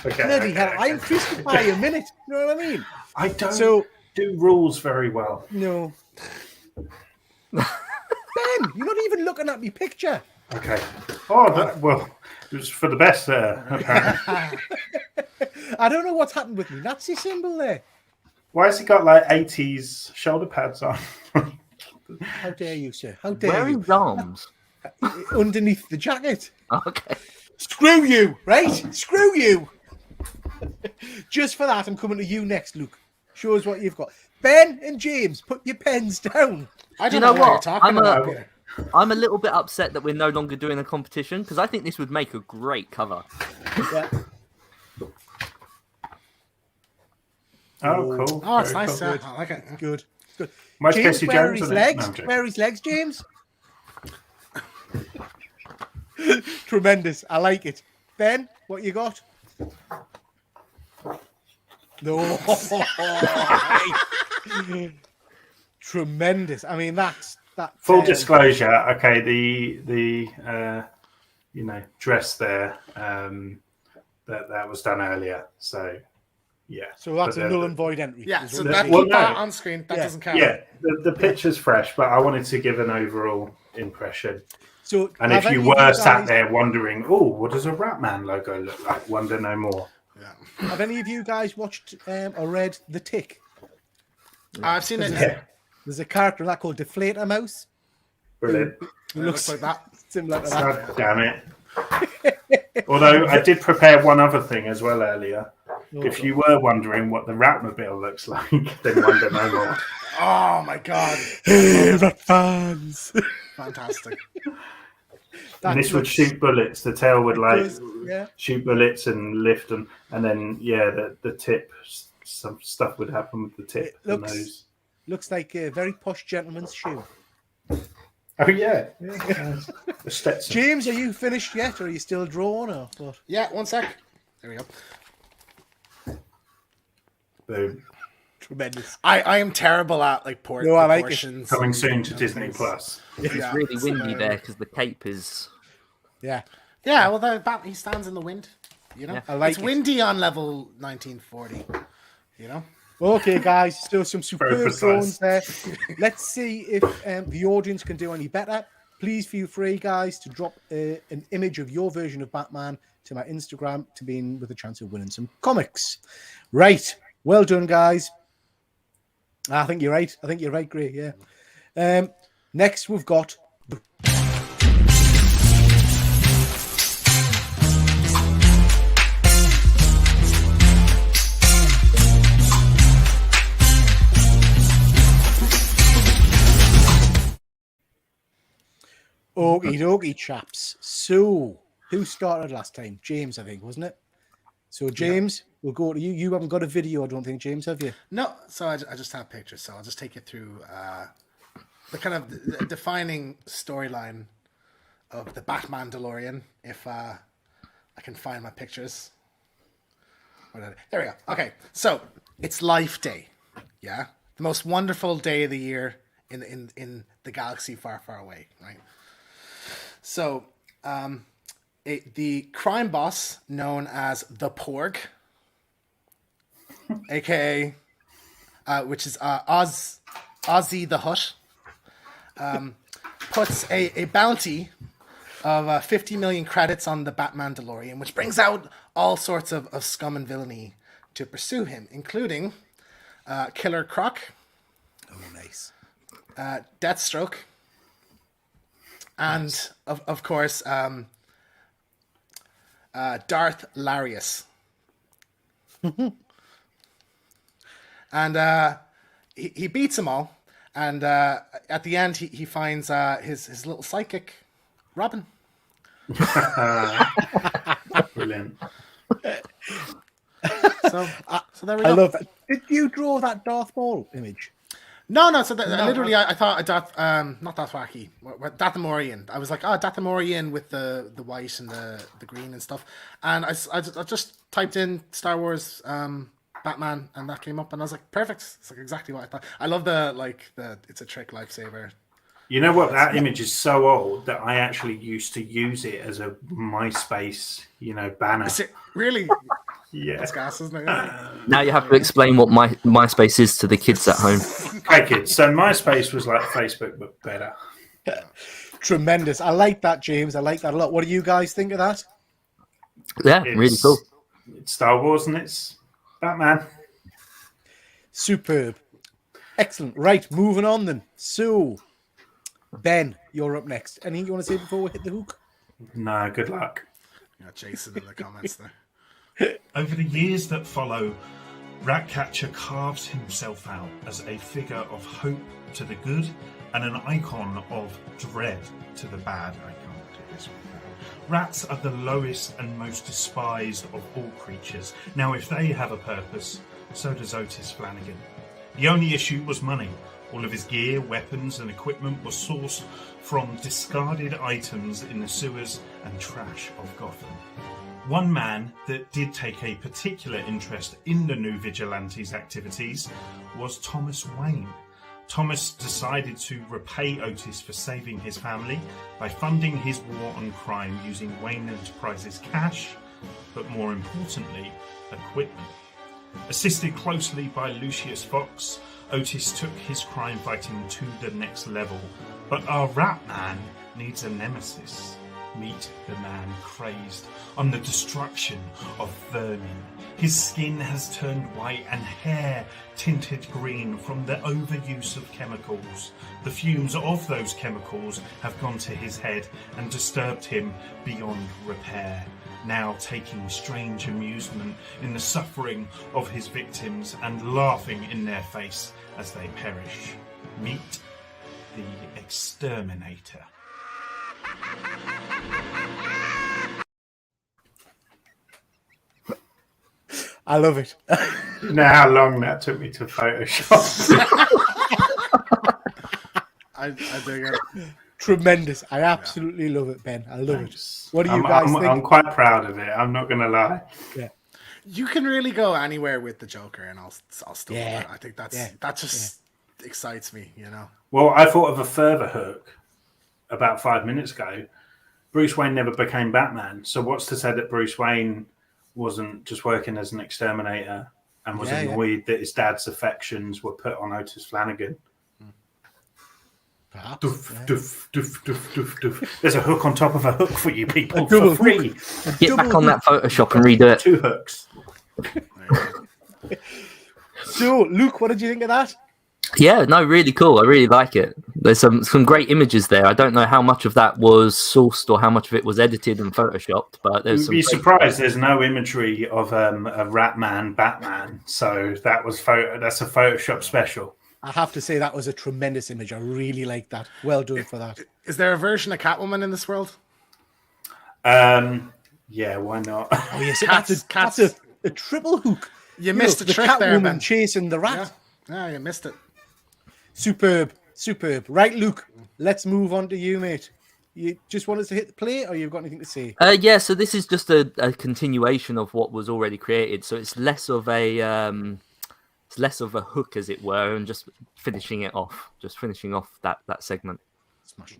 Okay. Bloody okay, hell, okay. I'm twisted by a minute. You know what I mean? I don't So, do rules very well. no. Ben, you're not even looking at me picture. Okay. Oh, well, it was for the best there, apparently. I don't know what's happened with me Nazi symbol there. Why has he got like 80s shoulder pads on? How dare you, sir? How dare Where are you? his arms? Underneath the jacket. Okay. Screw you, right? Screw you. Just for that, I'm coming to you next, Luke. Show us what you've got. Ben and James, put your pens down. I Do you don't know know what what? you're talking about. Peter. I'm a little bit upset that we're no longer doing a competition because I think this would make a great cover. Yeah. Oh, cool. Oh, it's Very nice. cool. I like it. Good. Most James, Casey where are Jones his on it. legs? No, I'm joking. Where are his legs, James? Tremendous. I like it. Ben, what you got? No. Tremendous. I mean, that's that. Full disclosure, okay, the dress there, that was done earlier. So Yeah. So that's But a null and void entry. Yeah, is so what that, we're keep saying. that on screen. That doesn't count. Yeah, the picture's fresh, but I wanted to give an overall impression. So And have if you any of were sat guys- there wondering, oh, what does a Ratman logo look like? Wonder no more. Yeah. have any of you guys watched or read The Tick? I've seen it. Yeah, There's a character in that called Deflator Mouse. brilliant. Who It looks looks like that. similar to that. God damn it. Although I did prepare one other thing as well earlier. If you were wondering what the Ratmobile looks like, then wonder no more. Oh my god. Hey, Rat fans. Fantastic. And this would shoot bullets. The tail would Yeah. shoot bullets and lift them, and then the tip, some stuff would happen with the tip. It looks- and those. Looks like a very posh gentleman's shoe. Oh yeah. The Stetson. James, are you finished yet, or are you still drawing, or what? Yeah, one sec. There we go. Boom. Tremendous. I am terrible at like No, I like it. proportions. Coming soon to and Disney things. Plus. It's Yeah, really windy so- there because the cape is. Yeah. Yeah, well, he stands in the wind. You know, Yeah. I like it's it. windy on level 1940. You know, Okay, guys, still some superb precise. drawings there. Let's see if the audience can do any better. Please feel free, guys, to drop an image of your version of Batman to my Instagram to be in with a chance of winning some comics. Right. Well done, guys. I think you're right. I think you're right, Gray. Yeah. Next, we've got. Okie dokie, chaps. So, who started last time? James, I think, wasn't it? So, James, we'll go to you. You haven't got a video, I don't think, James, have you? no. So I just have pictures. So I'll just take you through the kind of the defining storyline of the Batman DeLorean. If I can find my pictures. There we go. Okay, so it's Life Day. Yeah, the most wonderful day of the year in the galaxy far, far away. Right. So, the crime boss known as the Porg, aka, which is Ozzy the Hutt, puts a bounty of 50 million credits on the Batman DeLorean, which brings out all sorts of scum and villainy to pursue him, including Killer Croc, Oh, nice. Deathstroke, and of course Darth Larius. And he beats them all, and at the end he finds his little psychic Robin. Brilliant. So there we go. I love that. Did you draw that Darth Maul image? No. So literally, I thought not Dothraki, Dathomorian. I was like, Dathomorian with the white and the green and stuff. And I just typed in Star Wars Batman, and that came up, and I was like, perfect. It's like exactly what I thought. I love the it's a trick lifesaver. You know what? That image is so old that I actually used to use it as a MySpace, banner. Is it really? Yeah. That's gas, isn't it? Now you have to explain what MySpace is to the kids at home. Okay, kids. So MySpace was like Facebook, but better. Tremendous. I like that, James. I like that a lot. What do you guys think of that? Yeah, really cool. It's Star Wars and it's Batman. Superb. Excellent. Right, moving on then. So, Ben, you're up next. Anything you want to say before we hit the hook? No, good luck. Got Jason in the comments there. Over the years that follow, Ratcatcher carves himself out as a figure of hope to the good and an icon of dread to the bad. I can't do this one. Rats are the lowest and most despised of all creatures. Now, if they have a purpose, so does Otis Flanagan. The only issue was money. All of his gear, weapons and equipment was sourced from discarded items in the sewers and trash of Gotham. One man that did take a particular interest in the new vigilante's activities was Thomas Wayne. Thomas decided to repay Otis for saving his family by funding his war on crime using Wayne Enterprises cash, but more importantly, equipment. Assisted closely by Lucius Fox, Otis took his crime fighting to the next level. But our Rat Man needs a nemesis. Meet the man crazed on the destruction of vermin. His skin has turned white and hair tinted green from the overuse of chemicals. The fumes of those chemicals have gone to his head and disturbed him beyond repair. Now taking strange amusement in the suffering of his victims and laughing in their face as they perish. Meet the Exterminator. I love it. You know how long that took me to Photoshop? I dig it. Tremendous. I absolutely love it, Ben. I love Thanks. it. What do you guys think? I'm quite proud of it. I'm not going to lie. Yeah. You can really go anywhere with the Joker, and I'll still. Yeah. I think that just excites me. You know. Well, I thought of a further hook about 5 minutes ago. Bruce Wayne never became Batman. So what's to say that Bruce Wayne wasn't just working as an exterminator and was annoyed that his dad's affections were put on Otis Flanagan? Perhaps, Doof, doof, doof, doof, doof, doof. There's a hook on top of a hook for you people A double for free. Get back on that Photoshop and redo it. 2 hooks. So, Luke, what did you think of that? Yeah, no, really cool. I really like it. There's some great images there. I don't know how much of that was sourced or how much of it was edited and photoshopped, but there's You'd some. be surprised. There's no imagery of a Rat Man Batman, so that's a Photoshop special. I have to say that was a tremendous image. I really like that. Well done for that. Is there a version of Catwoman in this world? Yeah, why not? Oh yes, Cats- that's a triple hook. You missed know, the trick there, Catwoman Ben. chasing the rat. Yeah, you missed it. Superb. Right, Luke, let's move on to you, mate. You just want us to hit the play, or you've got anything to say? Yeah, so this is just a continuation of what was already created. So it's less of a hook, as it were, and just finishing off that segment. Smash.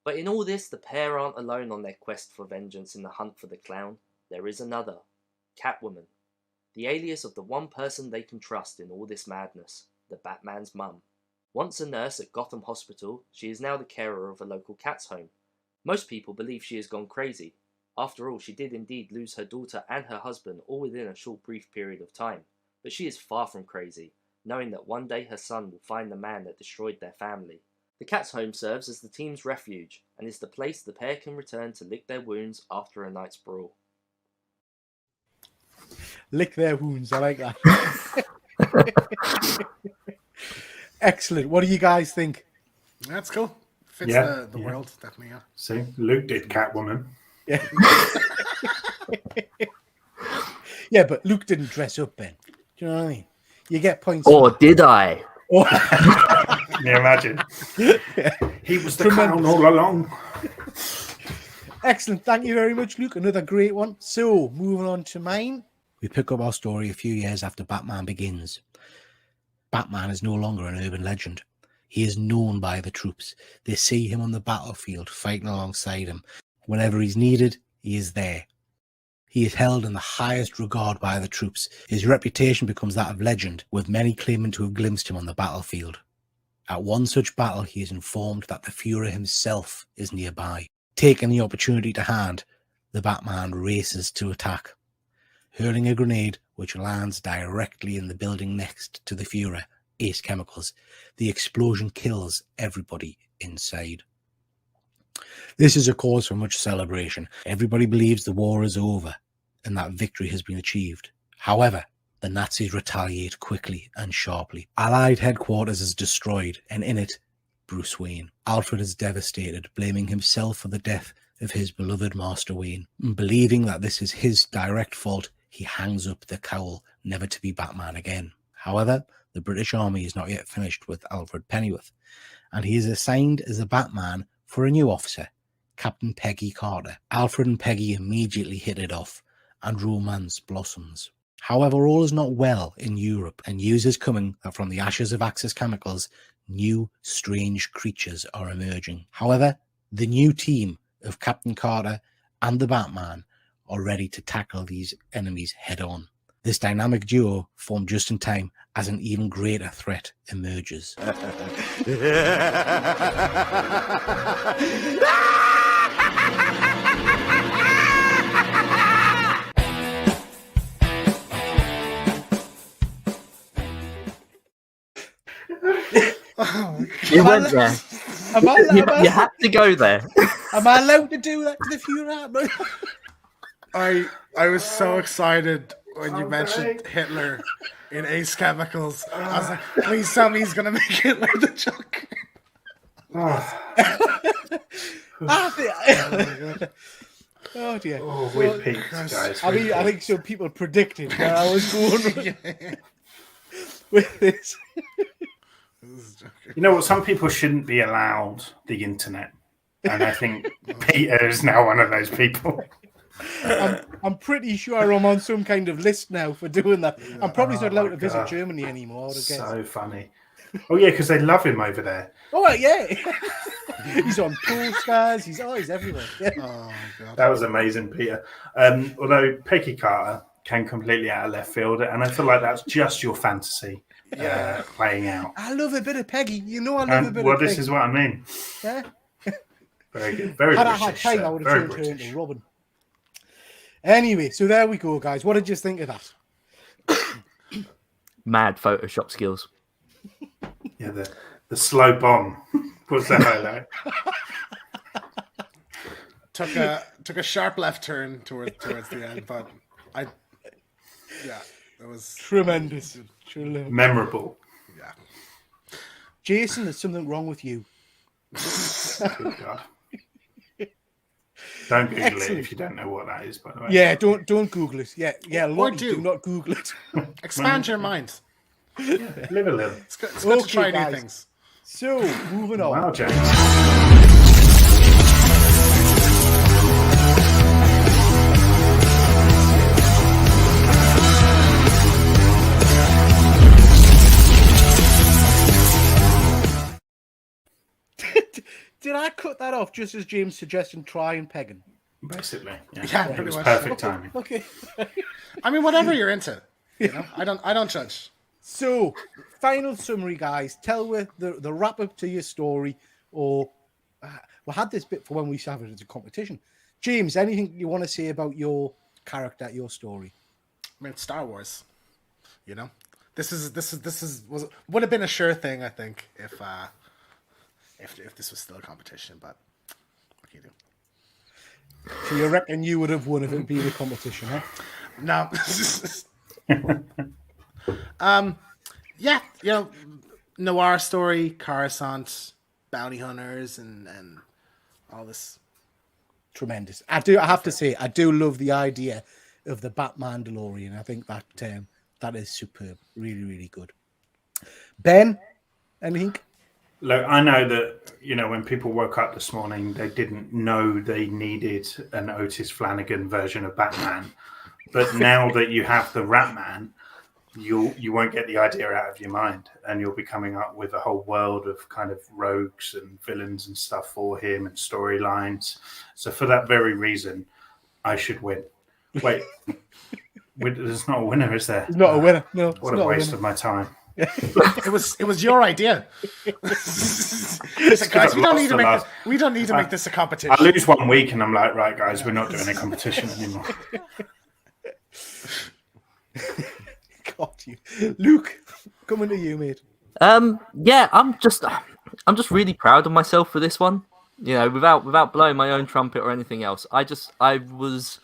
But in all this, the pair aren't alone on their quest for vengeance in the hunt for the clown. There is another, Catwoman, the alias of the one person they can trust in all this madness, the Batman's mum. Once a nurse at Gotham Hospital, she is now the carer of a local cat's home. Most people believe she has gone crazy. After all, she did indeed lose her daughter and her husband all within a short brief period of time. But she is far from crazy, knowing that one day her son will find the man that destroyed their family. The cat's home serves as the team's refuge, and is the place the pair can return to lick their wounds after a night's brawl. Lick their wounds. I like that. Excellent. What do you guys think? That's cool. Fits the world, definitely. Yeah. See, Luke did Catwoman. Yeah. Yeah, but Luke didn't dress up, Ben. Do you know what I mean? You get points. Or did I? Can you imagine? He was the clown all along. Excellent. Thank you very much, Luke. Another great one. So, moving on to mine. We pick up our story a few years after Batman Begins. Batman is no longer an urban legend. He is known by the troops. They see him on the battlefield, fighting alongside him. Whenever he's needed, he is there. He is held in the highest regard by the troops. His reputation becomes that of legend, with many claiming to have glimpsed him on the battlefield. At one such battle, he is informed that the Fuhrer himself is nearby. Taking the opportunity to hand, the Batman races to attack, hurling a grenade which lands directly in the building next to the Fuhrer, Ace Chemicals. The explosion kills everybody inside. This is a cause for much celebration. Everybody believes the war is over and that victory has been achieved. However, the Nazis retaliate quickly and sharply. Allied headquarters is destroyed, and in it, Bruce Wayne. Alfred is devastated, blaming himself for the death of his beloved Master Wayne. And believing that this is his direct fault, he hangs up the cowl, never to be Batman again. However, the British Army is not yet finished with Alfred Pennyworth, and he is assigned as a Batman for a new officer, Captain Peggy Carter. Alfred and Peggy immediately hit it off, and romance blossoms. However, all is not well in Europe, and news is coming that from the ashes of Axis Chemicals, new strange creatures are emerging. However, the new team of Captain Carter and the Batman are ready to tackle these enemies head on. This dynamic duo formed just in time as an even greater threat emerges. You went there. You had to go there. Am I allowed to do that to the funeral? I was so excited when you mentioned Okay. Hitler in Ace Chemicals. I was like, please tell me he's gonna make Hitler the Joker. Oh dear. Oh, we're peaked, guys. I mean, I think some people predicted where I was going with this. You know what? Some people shouldn't be allowed the internet, and I think Peter is now one of those people. I'm pretty sure I'm on some kind of list now for doing that. I'm probably not allowed to visit Germany anymore. I would guess. So funny. Oh yeah, because they love him over there. Oh yeah, he's on postcards. He's everywhere. Yeah. Oh god. That was amazing, Peter. Although Peggy Carter came completely out of left field, and I feel like that's just your fantasy playing out. I love a bit of Peggy. You know, I love a bit Well, of Peggy. this is what I mean. Yeah. Very good. Very Had I had British. time, Sir. I would Very have turned her British. into Robin. Anyway, so there we go, guys. What did you think of that? Mad Photoshop skills. Yeah, the slow bomb was the highlight. Took a sharp left turn towards the end, but it was Tremendous. Memorable. yeah. Jason, there's something wrong with you. Good God. Don't Google Excellent. it if you don't know what that is, by the way. Yeah, don't Google it. Yeah, Lottie, do. do not Google it. Expand your mind. Live a little. It's good to Okay, try guys. new things. So, moving on. Wow, James. Did I cut that off just as James suggested try and pegging? Basically. Yeah, It pretty was much. perfect timing. Okay. I mean, whatever you're into, you know. I don't judge. So, final summary, guys. Tell me the wrap up to your story, or we had this bit for when we have it as a competition. James, anything you want to say about your character, your story? I mean, it's Star Wars. You know, this would have been a sure thing, I think, if this was still a competition. But what can you do? So you reckon you would have won if it had been a competition, huh? No. Yeah, you know, noir story, Coruscant, bounty hunters, and all this. Tremendous. I have to say, I do love the idea of the Batman DeLorean. I think that is superb. Really, really good. Ben, anything? Look, I know that, you know, when people woke up this morning, they didn't know they needed an Otis Flanagan version of Batman. But now that you have the Ratman, you won't get the idea out of your mind, and you'll be coming up with a whole world of kind of rogues and villains and stuff for him and storylines. So for that very reason, I should win. Wait, there's not a winner, is there? It's not a winner. No, it's What not a waste winner. of my time. It was your idea. It's like, guys, we don't need to make this a competition. I lose 1 week and I'm like, right, guys, we're not doing a competition anymore. Got you. Luke, coming to you, mate. Yeah, I'm just really proud of myself for this one. You know, without blowing my own trumpet or anything else. I was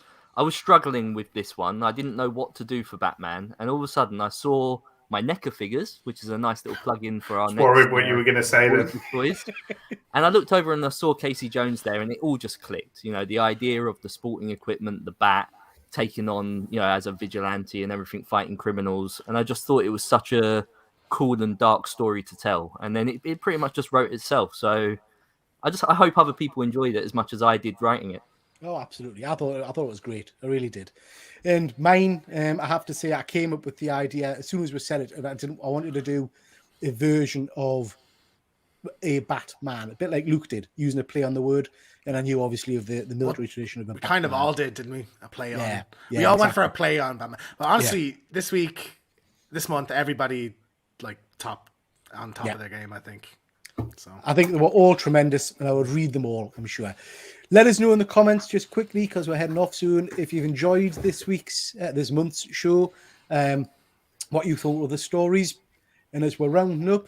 struggling with this one. I didn't know what to do for Batman, and all of a sudden I saw my NECA figures, which is a nice little plug-in for our next. Worried what you were going to say then. Toys. And I looked over and I saw Casey Jones there, and it all just clicked. You know, the idea of the sporting equipment, the bat taking on, you know, as a vigilante and everything, fighting criminals, and I just thought it was such a cool and dark story to tell. And then it pretty much just wrote itself. So I hope other people enjoyed it as much as I did writing it. Oh, absolutely. I thought it was great. I really did. And mine, I have to say, I came up with the idea as soon as we said it, and I wanted to do a version of a Batman, a bit like Luke did, using a play on the word. And I knew obviously of the military tradition of a We Batman. kind of all did, didn't we? A play on. Yeah, We all went for a play on Batman. But honestly, this month, everybody like on top of their game, I think. So I think they were all tremendous, and I would read them all, I'm sure. Let us know in the comments just quickly, because we're heading off soon, if you've enjoyed this month's show, what you thought of the stories. And as we're rounding up,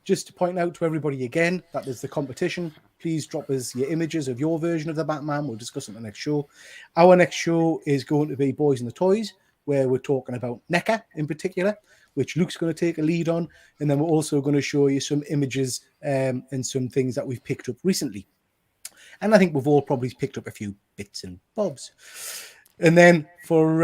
just to point out to everybody again that there's the competition. Please drop us your images of your version of the Batman. We'll discuss it in the next show. Our next show is going to be Boys and the Toys, where we're talking about NECA in particular, which Luke's going to take a lead on. And then we're also going to show you some images and some things that we've picked up recently. And I think we've all probably picked up a few bits and bobs. And then for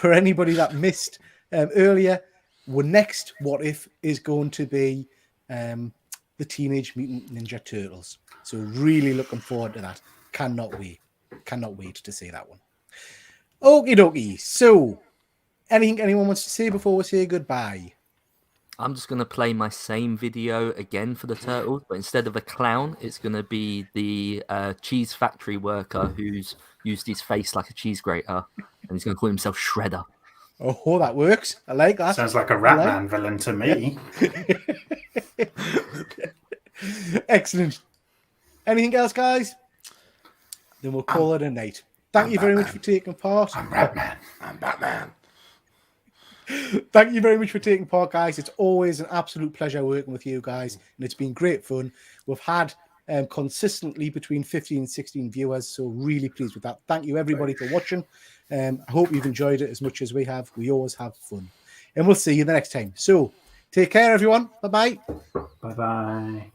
anybody that missed earlier, our next What If is going to be the Teenage Mutant Ninja Turtles. So really looking forward to that. Cannot wait. Cannot wait to see that one. Okie dokie. So, anything anyone wants to say before we say goodbye? I'm just going to play my same video again for the Turtles, but instead of a clown, it's going to be the cheese factory worker who's used his face like a cheese grater, and he's going to call himself Shredder. Oh, that works. I like that. Sounds like a Ratman villain to me. Excellent. Anything else, guys? Then we'll call it a night. Thank you very much for taking part. I'm Ratman. I'm Batman. Thank you very much for taking part, guys. It's always an absolute pleasure working with you guys, and it's been great fun. We've had consistently between 15 and 16 viewers, so really pleased with that. Thank you, everybody, for watching. I hope you've enjoyed it as much as we have. We always have fun. And we'll see you the next time. So, take care, everyone. Bye-bye. Bye-bye.